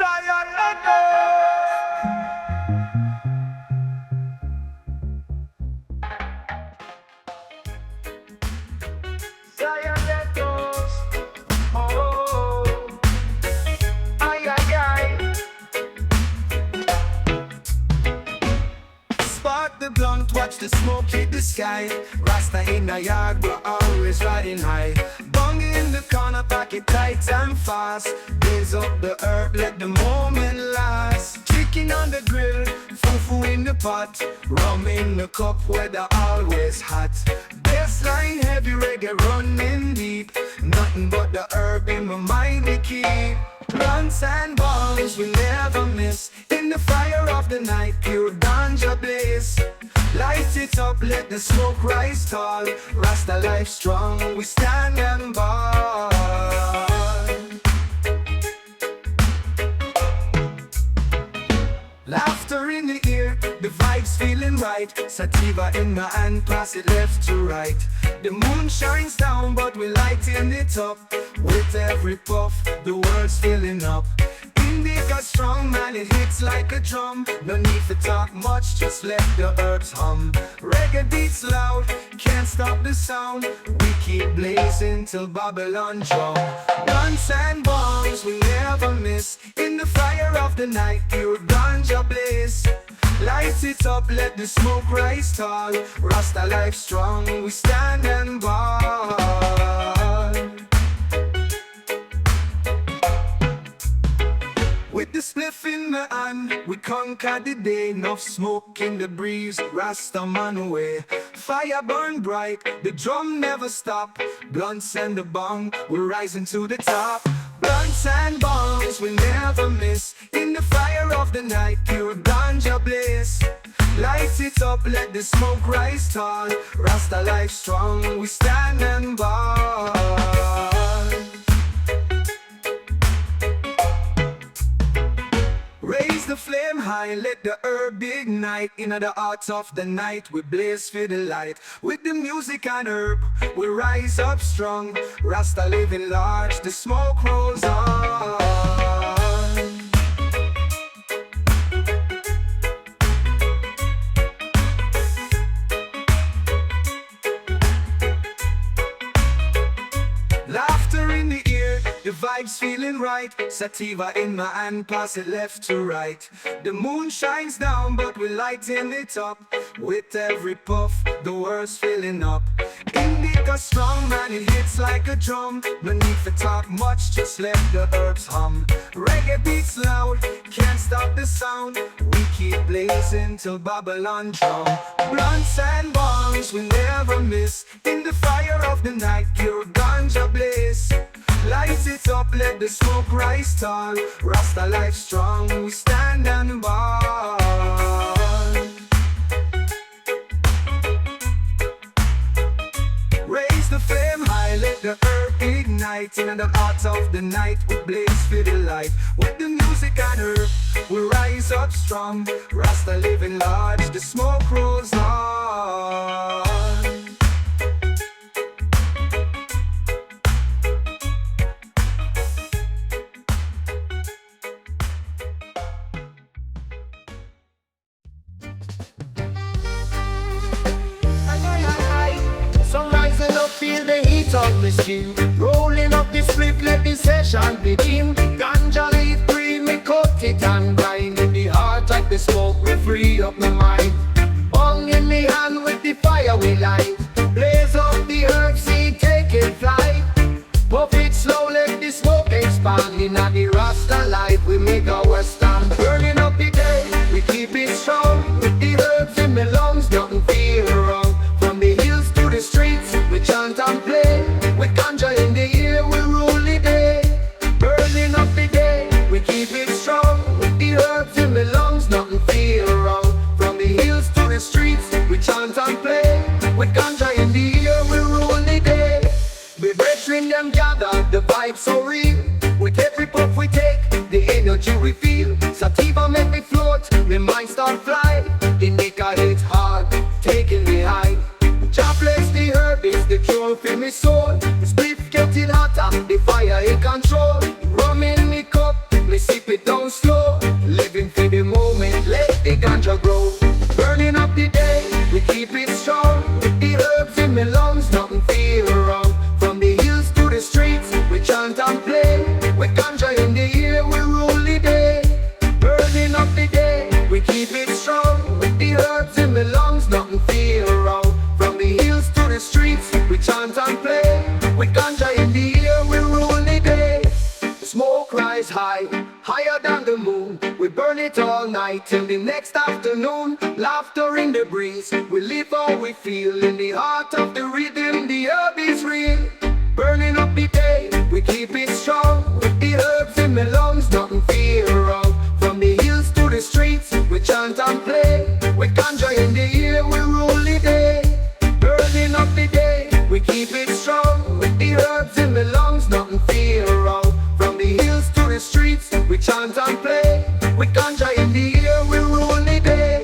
Zion echoes. Zion echoes. Oh, ay, ay, ay. Spark the blunt, watch the smoke hit the sky. Rasta in the yard, we're always riding high. Bong in the corner, pack it tight and fast. Blaze up the herb, let the moment last. Chicken on the grill, fufu in the pot. Rum in the cup, weather always hot. Bassline heavy, reggae running deep. Nothing but the herb in my mind we keep. Blunts and bongs we never miss. In the fire of the night, pure ganja bliss. Light it up, let the smoke rise tall. Rasta life strong, we stand and ball. Laughter in the ear, the vibes feeling right. Sativa in my hand, pass it left to right. The moon shines down, but we lighten it up. With every puff, the world's filling up. Indica strong, man, it hits like a drum. No need to talk much, just let the herbs hum. Reggae beats loud, can't stop the sound. We keep blazing till Babylon drum. Guns and bombs we never miss. In the fire of the night, pure ganja bliss. Light it up, let the smoke rise tall. Rasta life strong, we stand and ball. With the spliff in the hand, we conquer the day. Enough smoke in the breeze, Rasta man away. Fire burn bright, the drum never stop. Blunts and the bong, we're rising to the top. Blunts and bongs we never miss. In the fire of the night, pure ganja bliss. Light it up, let the smoke rise tall. Rasta life strong, we stand and ball. Raise the flame high, let the herb ignite. In the heart of the night, we blaze for the light. With the music and herb, we rise up strong. Rasta living large, the smoke rolls on. Laughter in the ear, the vibes feeling right. Sativa in my hand, pass it left to right. The moon shines down, but we lighten it up. With every puff, the world's filling up. Indica strong, man, it hits like a drum. No need to talk much, just let the herbs hum. Reggae beats loud, can't stop the sound. We keep blazing till Babylon drum. Blunts and bongs we never miss. In the fire of the night, pure ganja bliss. Light it up, let the smoke rise tall. Rasta life strong, we stand and ball. Raise the flame high, let the herb ignite. In the heart of the night, we blaze for the light. With the music and herb, we rise up strong. Rasta living large, the smoke rolls on. Feel the heat of the skin. Rolling up the split, let the session begin. Ganja leaf green, me cut it and grind. In the heart of the smoke, we free up my mind. Bong in me hand with the fire we light. Blaze up the herb seed, take it flight. Puff it slow, let the smoke expand. In the Rasta life, we make our stand. Burning up the day, we keep it strong. With the herbs in my lungs, nothing feel wrong. From the hills to the streets, we chant and play. With ganja in the ear, we rule the day. Burning up the day, we keep it strong. With the herbs in the lungs, nothing feel wrong. From the hills to the streets, we chant and play. With ganja in the ear, we rule the day. We brethren them gather, the vibe so real. With every puff we take, the energy we feel. Sativa make me float, my mind start fly. rise high, higher than the moon. We burn it all night till the next afternoon. Laughter in the breeze, we live how we feel. In the heart of the rhythm, the herb is real. Burning up the day, we keep it strong. With the herbs in the lungs, nothing fear of. From the hills to the streets, we chant and play. With ganja in the ear, we rule the day. Burning up the day, we keep it strong. With the herbs in the lungs, nothing fear of. From the hills to the streets, we chant and play. With ganja in the ear, we rule the day.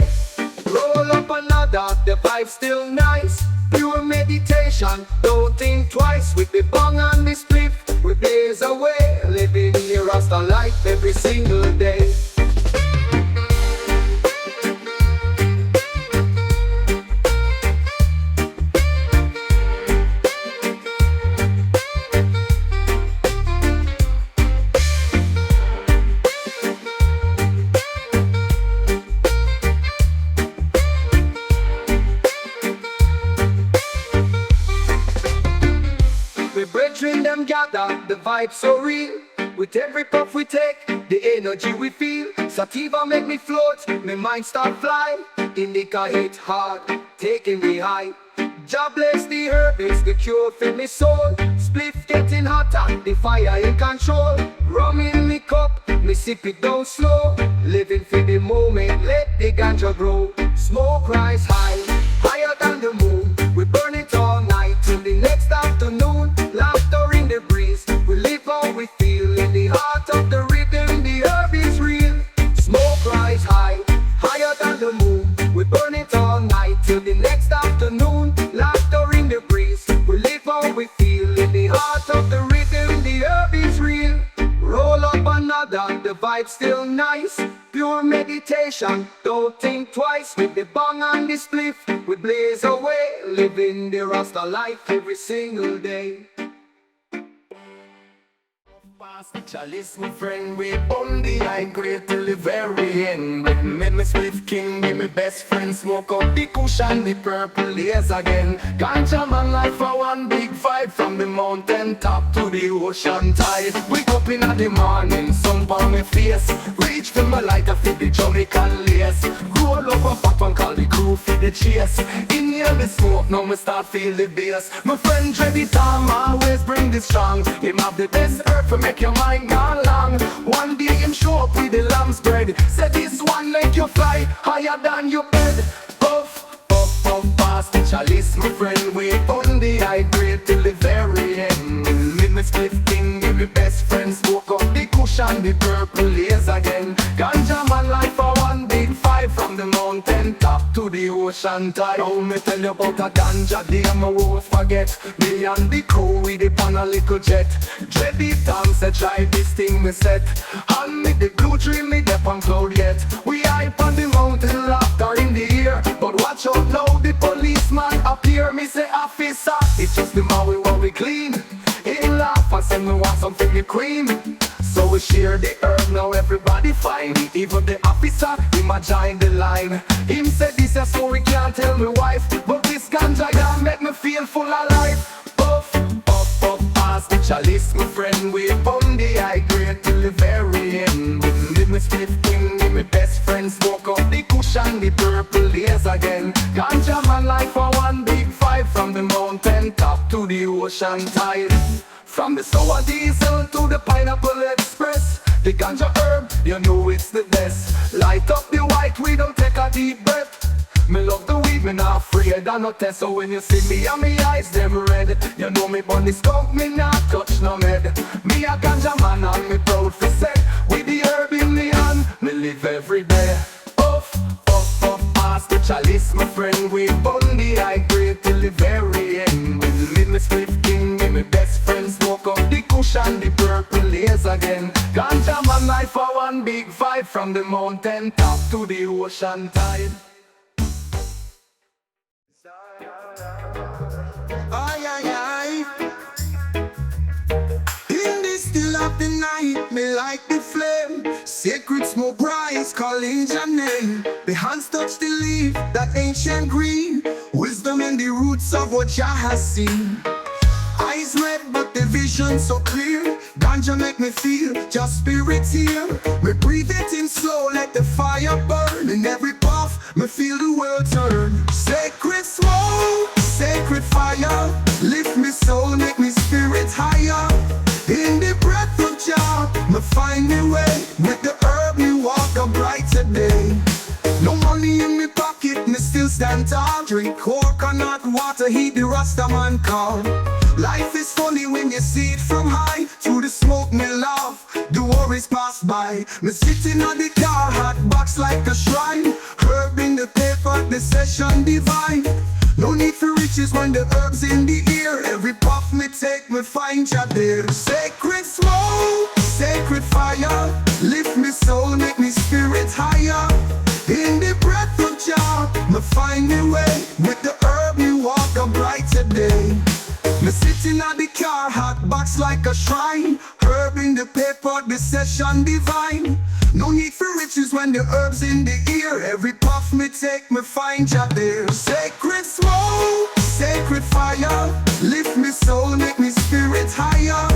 Roll up another, the vibe still nice. Pure meditation, don't think twice. With the bong and the spliff, we blaze away. Living the Rasta life every single day. The brethren them gather, the vibe so real. With every puff we take, the energy we feel. Sativa make me float, my mind start fly. Indica hit hard, taking me high. Jah bless the herb, it's the cure for me soul. Spliff getting hotter, the fire in control. Rum in me cup, me sip it down slow. Living for the moment, let the ganja grow. Smoke rise high, higher than the moon. We burn it all night till the next afternoon. Laughter in the breeze, we live how we feel. In the heart of the rhythm, the herb is real. Smoke rise high, higher than the moon. We burn it all night till the next afternoon. Laughter in the breeze, we live how we feel. In the heart of the rhythm, the herb is real. Roll up another, the vibe still nice. Pure meditation, don't think twice. With the bong and the spliff, we blaze away. Living the Rasta life every single day. Pass the chalice, my friend, we on the high grade till the very end. With me spliff king, be my best friend. Smoke up the cushion, the purple haze again. Ganja man life for one big fight. From the mountain top to the ocean tide. Wake up in the morning, sun on my face. Reach for my lighter, fit the Jamaican lace. Roll up a fat one, call the crew for the chase. Inhale the smoke, now me start feel the bass. My friend Dready Tom always bring the strong. Him have the best earth for make your mind gone long. One day him show up with the lamb's bread. Say this one make you fly higher than your bed. Puff, puff, puff, pass the chalice, my friend. We on the high grade till the very end. With me spliff king, give me best friend. Smoke up the cushion, the purple haze again. Ganja man life for one big five. From the mountain top to the ocean tide. Oh, me tell you about a ganja day, I won't forget. Me and the crew with the pan a little jet. Dready Tom said try this thing me set. Hand me the glue tree, me dep on cloud yet. We hype on the mountain, laughter in the ear. But watch out now, the policeman appear. Me say officer, it's just the Maui what we clean. He laugh and say me want something with cream. So we share the herb, now everybody fine. Even the officer, him a join the line. Him said this is so we can't tell me wife. But this ganja ya make me feel full of life. Puff, puff, puff, pass the chalice, my friend. We on the high grade till the very end. With me spliff king, with me best friend. Smoke up the cushion, the purple haze again. Ganja man life for one big five. From the mountain top to the ocean tide. From the sour diesel to the pineapple express. The ganja herb, you know it's the best. Light up the white, we don't take a deep breath. Me love the weed, me not afraid of no test. So when you see me and me eyes them red, you know me bunny skunk, me not touch no med. Me a ganja man and me proud for say. With the herb in me hand, me live every day. Puff, puff, puff, pass the chalice, my friend. We burn the high grade till the very end. With me spliff king, me best friend. Smoke up the cushion, the purple haze again. Ganja man life for one big fight. From the mountain top to the ocean tide. Ay, ay, ay. In the still of the night, me like the flame. Sacred smoke rise, calling your name. The hands touch the leaf, that ancient green. Wisdom in the roots of what Jah has seen. Eyes red but the vision so clear. Ganja make me feel just spirit here. Me breathe it in slow, let the fire burn. In every puff, me feel the world turn. Sacred smoke, sacred fire, lift me soul, make me spirit higher. In the breath of Jah, me find me way. With the herb, me walk a brighter day. No money in me pocket, me still stand tall. Drink coconut water, heed the Rasta man call. Life is funny when you see it from high. Through the smoke me laugh, the worries pass by. Me sitting on the car, hot box like a shrine. Herb in the paper, the session divine. No need for riches when the herbs in the ear. Every puff me take, me find Jah there. Sacred smoke, sacred fire, lift me soul, make me spirit higher. In the breath of Jah, me find me way. With the herb, me walk a brighter day. Me sitting on the car, hot box like a shrine. Herb in the paper, the session divine. No need for riches when the herbs in the ear. Every puff me take, me find Jah there. Sacred smoke, sacred fire, lift me soul, make me spirit higher.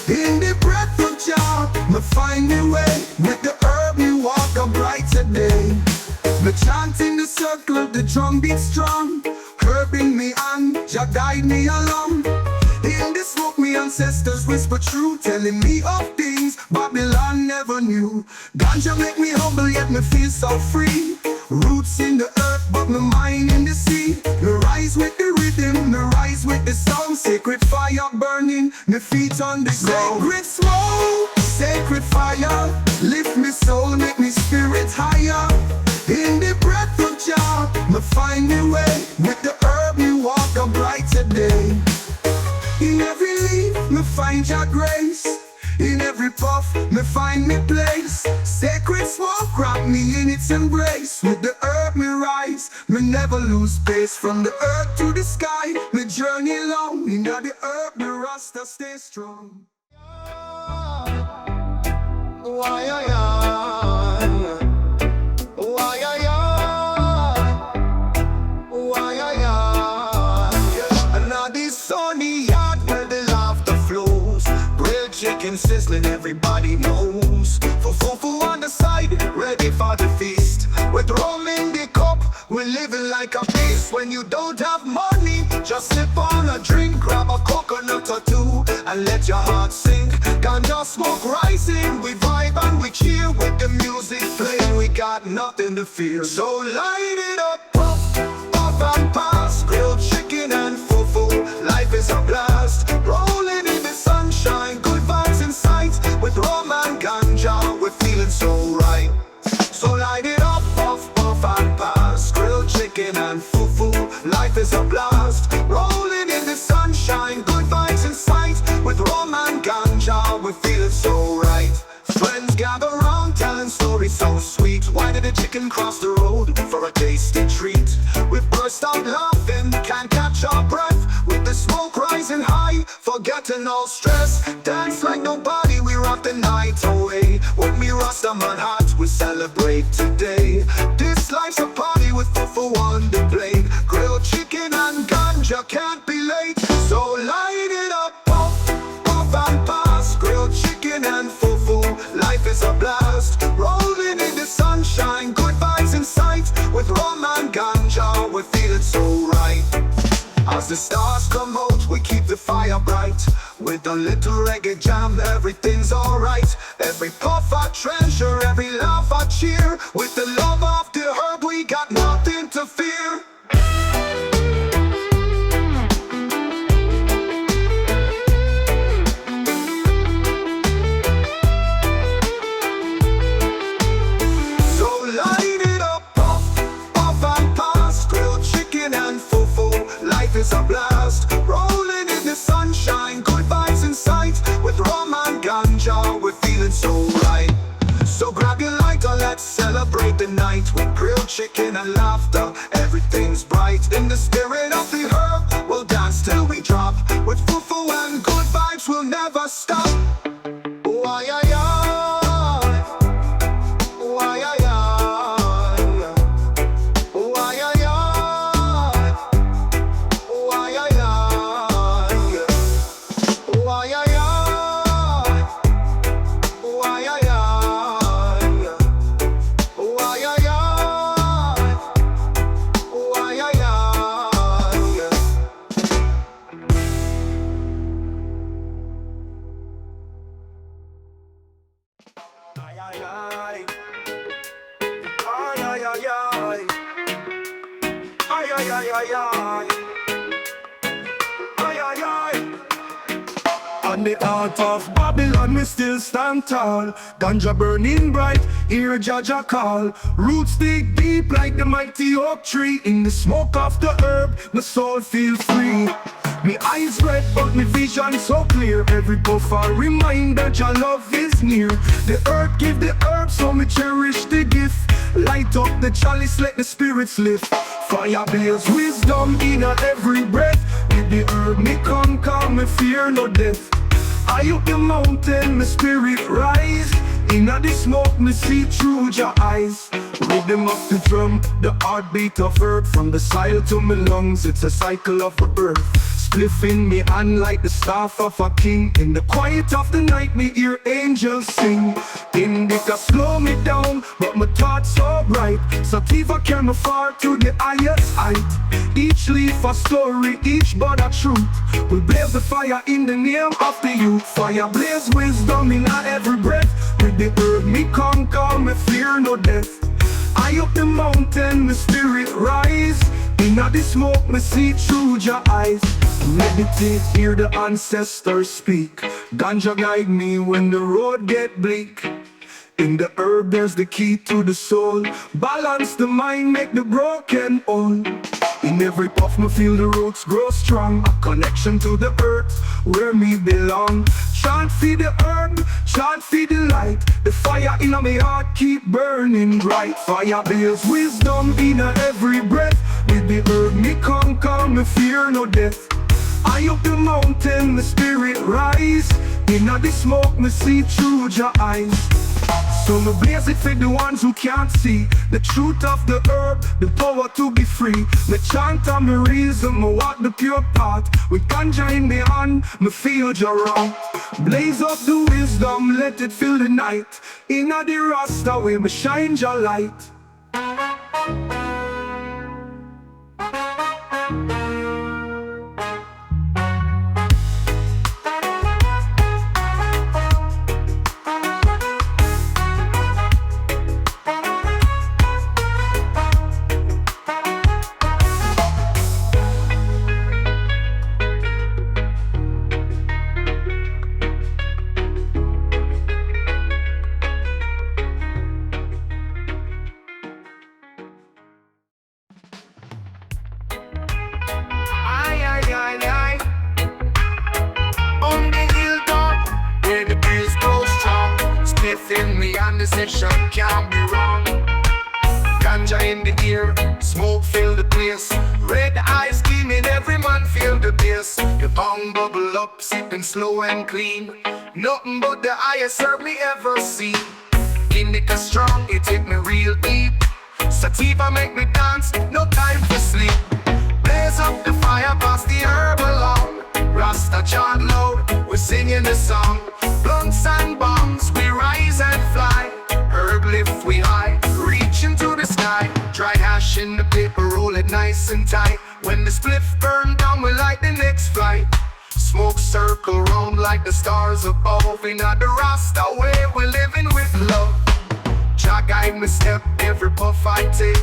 In the breath of Jah, me find me way. With the herb, me walk a brighter day. Me chant in the circle, the drum beat strong. Herb in me hand, Jah guide me along. In the smoke, me ancestors whisper true, telling me of things Babylon never knew. Ganja make me humble, yet me feel so free. Roots in the earth, but my mind in the sea. Me rise with the rhythm, me rise with the sound. Sacred fire burning, me feet on the ground. Sacred smoke, sacred fire, lift me soul, make me spirit higher. In the breath of Jah, me find me way. With the herb, me walk a brighter day. In every leaf, me find Jah grace. In every puff, me find me place. Sacred smoke, wrap me in its embrace. With the herb, me rise, me never lose pace. From the earth to the sky, me journey long. In the herb, the Rasta stay strong. Chicken sizzling, everybody knows. Fufu on the side, ready for the feast. With rum in the cup, we're living like a beast. When you don't have money, just sip on a drink. Grab a coconut or two, and let your heart sink. Ganja smoke rising, we vibe and we cheer. With the music playing, we got nothing to fear. So light it up, puff, puff and pass. Grilled chicken and fufu, life is a blast. Rolling in the sunshine, good vibes in sight. With rum and ganja, we're feeling so right. So light it up, puff, puff and pass. Grilled chicken and fufu, life is a blast. Rolling in the sunshine, good vibes in sight. With rum and ganja, we're feeling so right. Friends gather round, telling stories so sweet. Why did the chicken cross the road for a tasty treat? We burst out laughing, can't catch our breath. With the smoke rising high, forgetting all stress. Dance like nobody, we rock the night away. With me Rasta man hat, we celebrate today. This life's a party with fufu on the plate. Grilled chicken and ganja can't be late. So light it up, puff, puff and pass. Grilled chicken and fufu, life is a blast. Rolling in the sunshine, good vibes in sight. With rum and ganja, we're feeling so right. As the stars come out, we keep the fire bright. With a little reggae jam, everything's alright. Every puff I treasure, every laugh I cheer. With the love of the herb, we got nothing to fear. So light it up, puff, puff and pass. Grilled chicken and fufu, life is a blast. Rolling in the sunshine, good vibes in sight. With rum and ganja, we're feeling so right. So grab your lighter, let's celebrate the night. With grilled chicken and laughter, everything's bright. In the spirit of the herb, we'll dance till we drop. With fufu and good vibes, we'll never stop. Why, ay, ay, ay. Ay, ay, ay. On the heart of Babylon, we still stand tall. Ganja burning bright, hear Jaja call. Roots dig deep like the mighty oak tree. In the smoke of the herb, my soul feel free. Me eyes red, but me vision so clear. Every puff a reminder your love is near. The earth give the herb, so me cherish the gift. Light up the chalice, let the spirits lift. Fire blaze wisdom in every breath. With the herb me conquer, me fear no death. High up the mountain, my spirit rise. Inna the smoke, me see through your eyes. Rhythm of the drum, the heartbeat of earth. From the soil to my lungs, it's a cycle of rebirth. Spliff in me hand like the staff of a king. In the quiet of the night, me hear angels sing. Indica slow me down, but my thoughts so bright. Sativa carry me far to the highest height. Each leaf a story, each bud a truth. We blaze the fire in the name of the youth. Fire blaze wisdom in every breath. With the herb me conquer, me fear no death. High up the mountain, my spirit rise. Inna the smoke, me see through your eyes. Meditate, hear the ancestors speak. Ganja guide me when the road get bleak. In the herb there's the key to the soul. Balance the mind, make the broken whole. In every puff me feel the roots grow strong. A connection to the earth where me belong. Chant feed the herb, chant feed the light. The fire in my heart keep burning bright. Fire builds wisdom in every breath. With the herb me conquer, me fear no death. High up the mountain, the spirit rise. Inna the smoke, me see through your eyes. So me blaze it for the ones who can't see the truth of the herb, the power to be free. Me chant and me reason, me walk the pure path. With ganja in me hand, me feel your wrong. Blaze up the wisdom, let it fill the night. Inna the rasta way, me shine your light. On the hilltop, where the breeze grows strong. Spliff in me and the session can't be wrong. Ganja in the ear, smoke fill the place. Red eyes gleaming, every man feel the bass. The bong bubble up, sipping slow and clean. Nothing but the highest herb me ever see. Indica strong, it hit me real deep. Sativa make me dance, no time for sleep. Blaze up the fire, pass the herb along. Rasta chant loud, we're singing the song. Blunts and bombs, we rise and fly. Herb lift we high, reach into the sky. Dry hash in the paper, roll it nice and tight. When the spliff burn down, we light the next flight. Smoke circle round like the stars above. In the Rasta way, we're living with love. Jah guide me step, every puff I take.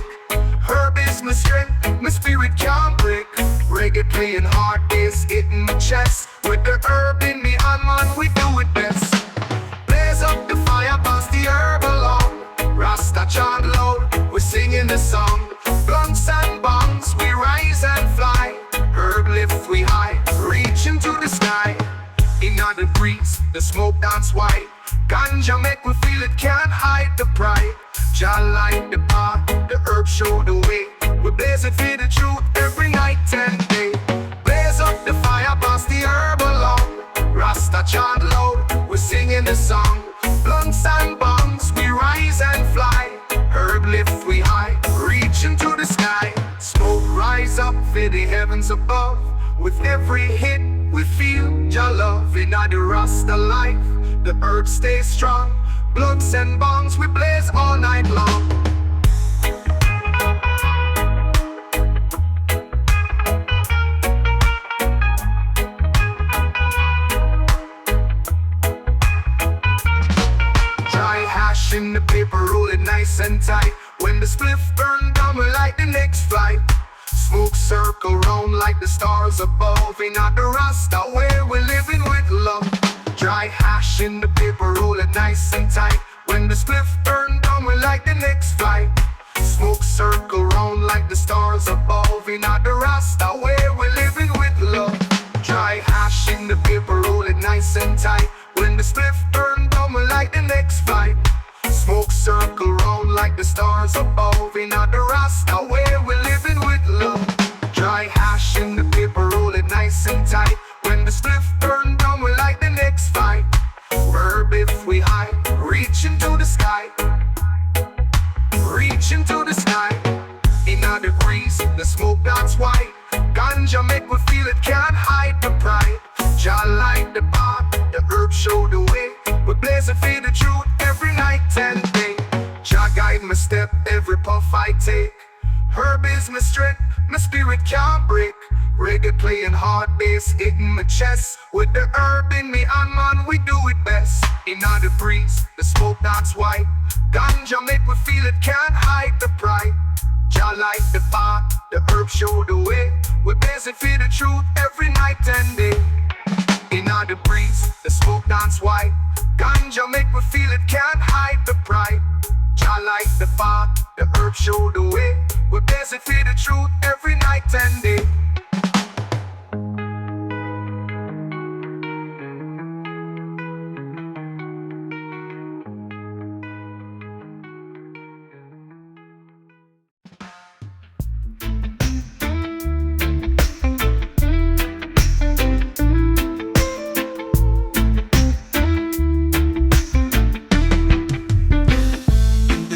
Herb is my strength, my spirit can't break. Reggae playing hard bass, hitting my chest. With the herb in me hand, man, we do it best. Blaze up the fire, pass the herb along. Rasta chant loud, we're singing the song. Blunts and bongs, we rise and fly. Herb lift we high, reach into the sky. In the breeze, the smoke dance white. Ganja make we feel it, can't hide the pride. Jah light the path, the herb show the way. We blaze it for the truth every night and day. Blaze up the fire, pass the herb along. Rasta chant loud, we're singing the song. Blunts and bongs, we rise and fly. Herb lift we high, reach into the sky. Smoke rise up for the heavens above. With every hit, we feel Jah love. In the Rasta life, the herb stays strong. Blunts and bongs, we blaze all night long. Dry hash in the paper, roll it nice and tight. When the spliff burn down, we light the next flight. Smoke circle round like the stars above. In the Rasta where we're living with love. Dry hash in the paper, roll it nice and tight. When the spliff burn down, we like the next flight. Smoke circle round like the stars above. In the Rasta where we're living with love. Dry hash in the paper, roll it nice and tight. When the spliff burn down, we like the next flight. Smoke circle round like the stars above. In the Rasta where we're living with love. Dry hash in the paper, roll it nice and tight. When the spliff burn down, we like the next fight. Herb if we high, reach into the sky. Reach into the sky. In the breeze, the smoke that's white. Ganja make we feel it, can't hide the pride. Jah light the path, the herb show the way. We blaze and feed the truth every night and day. Jah guide my step, every puff I take. Herb is my strength, my spirit can't break. Reggae playing hard bass, hitting my chest. With the herb in me and man, we do it best. In the breeze, the smoke that's white. Ganja make we feel it, can't hide the pride. Jah light the path, the herb show the way. We blaze and feed the truth every night and day. In the breeze, the smoke dance white. Ganja make we feel it, can't hide the pride. Jah light the path, the herb show the way. We blaze and feed the truth every night and day.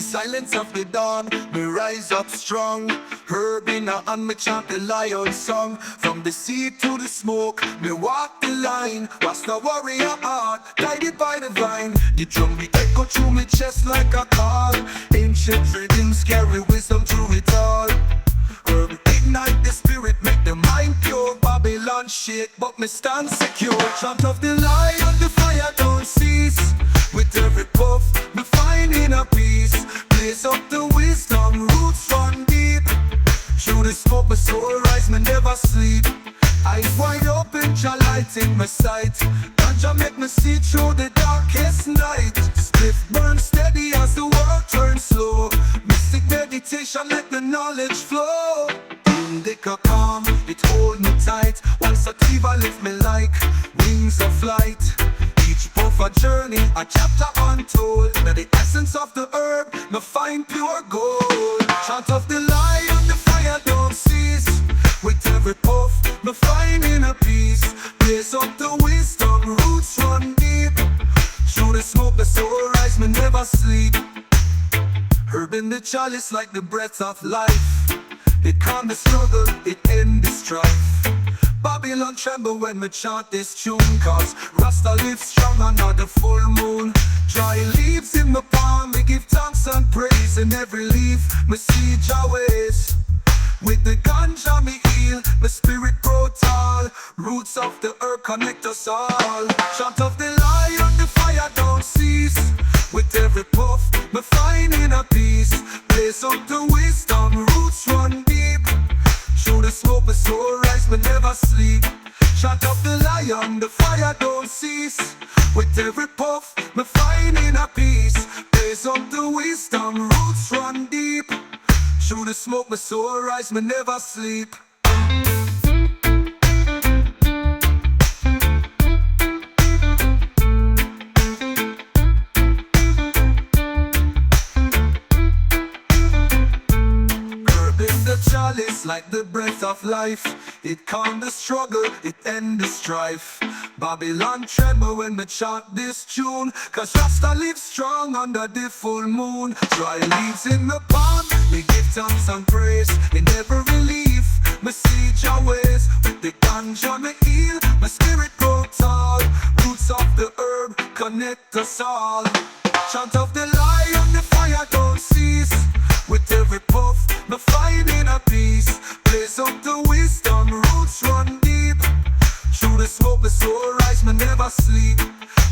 Silence of the dawn, me rise up strong. Herb in a hand, me chant the lion song. From the sea to the smoke, me walk the line. Rasta warrior heart, guided by the vine. The drum beat echo through me chest like a call. Ancient rhythms carry wisdom through it all. Herb ignite the spirit, make the mind pure. Babylon shake, but me stand secure. Chant of the lion, the fire don't cease. With every puff, me finding a peace. Blaze up the wisdom, roots run deep. Through the smoke, my soul rise, me never sleep. Eyes wide open, Jah light in my sight. Ganja make me see through the darkest night. Spliff burn steady as the world turns slow. Mystic meditation, let the knowledge flow. Indica calm, it hold me tight. While sativa lift me like wings of flight. Each puff a journey, a chapter untold. Now the essence of the herb, me find pure gold. Chant of the lion, the fire don't cease. With every puff, me finding a peace. Blaze up the wisdom, roots run deep. Through the smoke, the soul rise, me never sleep. Herb in the chalice like the breath of life. It calm the struggle, it end the strife. Babylon tremble when me chant this tune. Cause Rasta lives strong under the full moon. Dry leaves in my palm, me give thanks and praise. In every leaf, me see Jah ways. With the ganja me heal, my spirit grow tall. Roots of the herb connect us all. Chant of the lion, the fire don't cease. With every puff, me finding a peace. Blaze up the wisdom, roots run deep. Through the smoke, my soul rise, me never sleep. Chant of the lion, the fire don't cease. With every puff, me finding a peace. Blaze up the wisdom, roots run deep. Through the smoke, my soul rise, me never sleep. Chalice like the breath of life. It calm the struggle, it end the strife. Babylon tremble when me chant this tune. Cause Rasta lives strong under the full moon. Dry leaves in my palm, me give thanks and praise. In every leaf, me see Jah ways. With the ganja me heal, my spirit grow tall. Roots of the herb connect us all. Chant of the lion, the fire don't cease. With every puff, me finding a peace. Blaze up the wisdom, roots run deep. Through the smoke, the soul rise, me never sleep.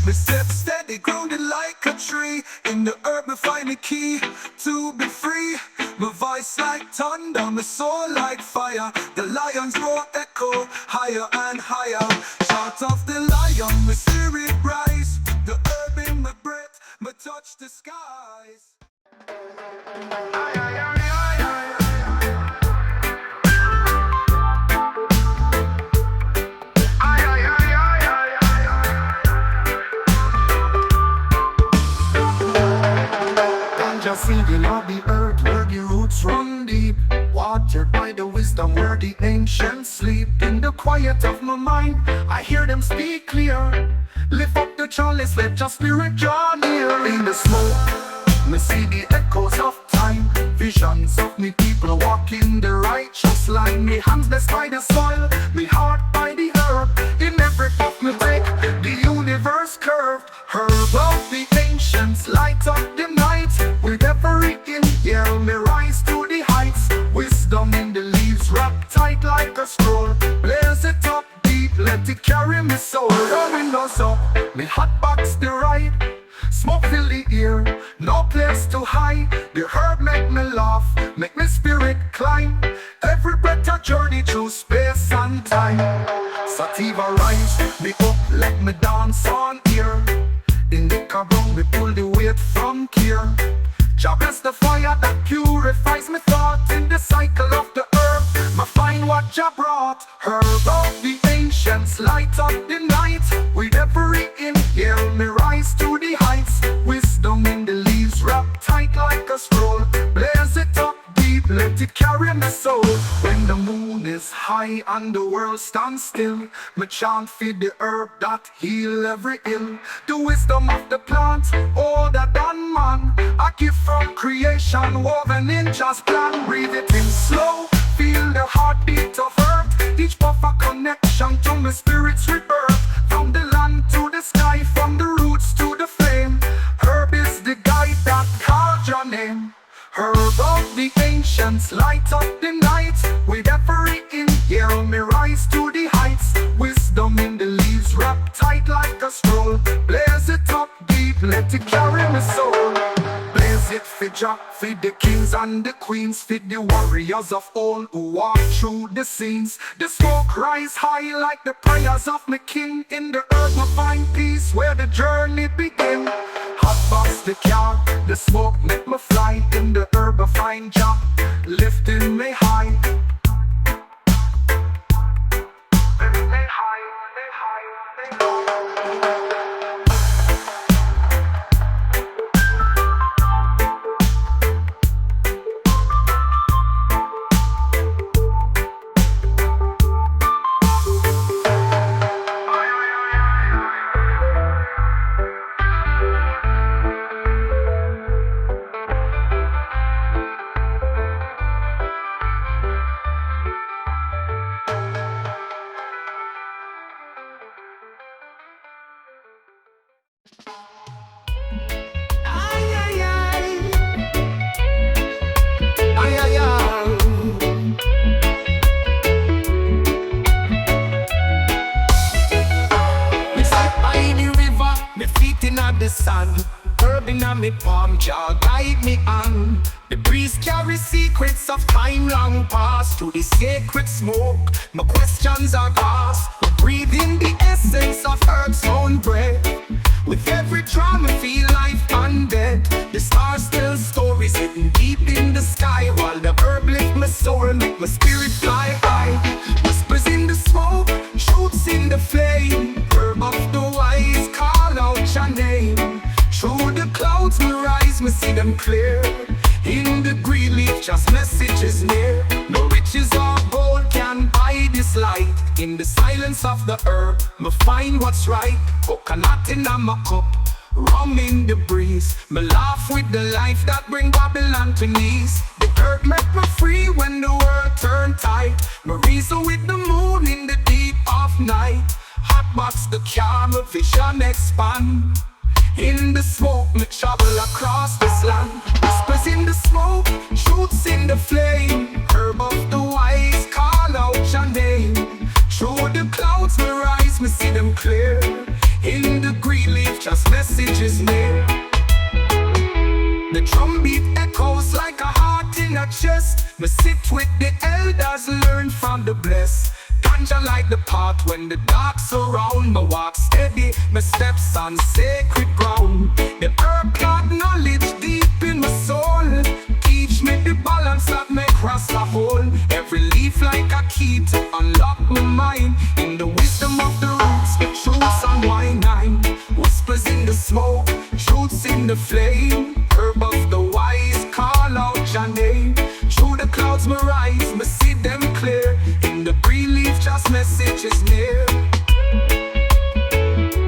Me step steady, grounded like a tree. In the herb, me find the key to be free. My voice like thunder, my soul like fire. The lion's roar echo higher and higher. Chant of the lion, my spirit rise. The herb in my breath, my touch the skies. Ganja feeding of the earth where the roots run deep, watered by the wisdom where the ancients sleep. In the quiet of my mind, I hear them speak clear. Lift up the chalice, let your spirit draw near. In the smoke, me see the echoes of time, visions of me people walking the righteous line. Me hands blessed by the soil, me heart by the herb. In every puff me take, the universe curved. Herb of the ancients, light up the night. With every inhale, me rise to the heights. Wisdom in the leaves, wrapped tight like a scroll. Blaze it up deep, let it carry me soul. The windows up, me hot box the ride. Smoke fill the air, no place to hide. The herb make me laugh, make me spirit climb. Every breath a journey through space and time. Sativa rise, me up, let me dance on here. In the cabron, me pull the weight from care. Jah bless the fire that purifies me thought. In the cycle of the earth, me find what Jah brought. Herb of the ancients, light up the night. With every inhale, me rise to the heights. Wisdom in the leaves, wrapped tight like a scroll. Blaze it up deep, let it carry my soul. When the moon is high and the world stands still, me chant feed the herb that heal every ill. The wisdom of the plant, older than man. A gift from creation, woven in Jah's plan. Breathe it in slow, feel the heartbeat of earth. Each puff a connection to my spirit's rebirth. From the land to the sky, from the roots to the flame. Herb is the guide that called your name. Herb of the ancients, light up the night. With every inhale, me rise to the heights. Wisdom in the leaves, wrapped tight like a scroll. Blaze it up deep, let it carry my soul. Blaze it for Jah, for the kings and the queens, for the warriors of old who walk through the scenes. The smoke rise high like the prayers of my king. In the earth, me find peace where the journey begin. Hot box the car, the smoke make me fly. In the herb I find Jah, lifting me high. Lifting me high, me high, me low. The sun, herb in me palm, Jah guide me on. The breeze carry secrets of time long past. Through the sacred smoke, my questions are asked. Breathe in the essence of earth's own breath. With every drum I feel life undead. The stars tell stories hidden deep in the sky, while the herb lift my soul, make my spirit fly high. Whispers in the smoke, shoots in the flame. Herb of the wise, call out your name. Through the clouds we rise, we see them clear. In the green leaf, just messages near. No riches or gold can buy this light. In the silence of the herb, me find what's right. Coconut in my cup, rum in the breeze. Me laugh with the life that bring Babylon to knees. The herb make me free when the world turn tight. Me reason with the moon in the deep of night. Hot box the car, my vision expand. In the smoke, me travel across this land. Whispers in the smoke, shoots in the flame. Herb of the wise, call out your name. Through the clouds, me rise, me see them clear. In the green leaf, just messages near. The drum beat echoes like a heart in a Me sit with the elders, learn from the blessed. Ganja like the path when the dark surround. Me walk steady, my steps on sacred ground. The herb plant knowledge deep in my soul. Teach me the balance that make Rasta whole. Every leaf like a key to unlock my mind. In the wisdom of the roots, the truths unwind. Whispers in the smoke, truths in the flame. Herb of the wise, call out your name. Through the clouds me rise, me see them clear. In the green leaf just message is near.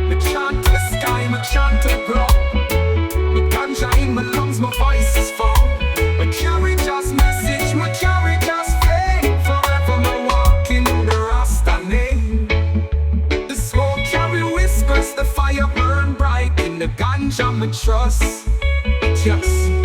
Me chant to the sky, me chant to grow. Me ganja in my lungs, my voice is full. Me carry just message, me carry just flame. Forever me walking in the Rasta name. The smoke carry whispers, the fire burn bright. In the ganja me trust. Yes.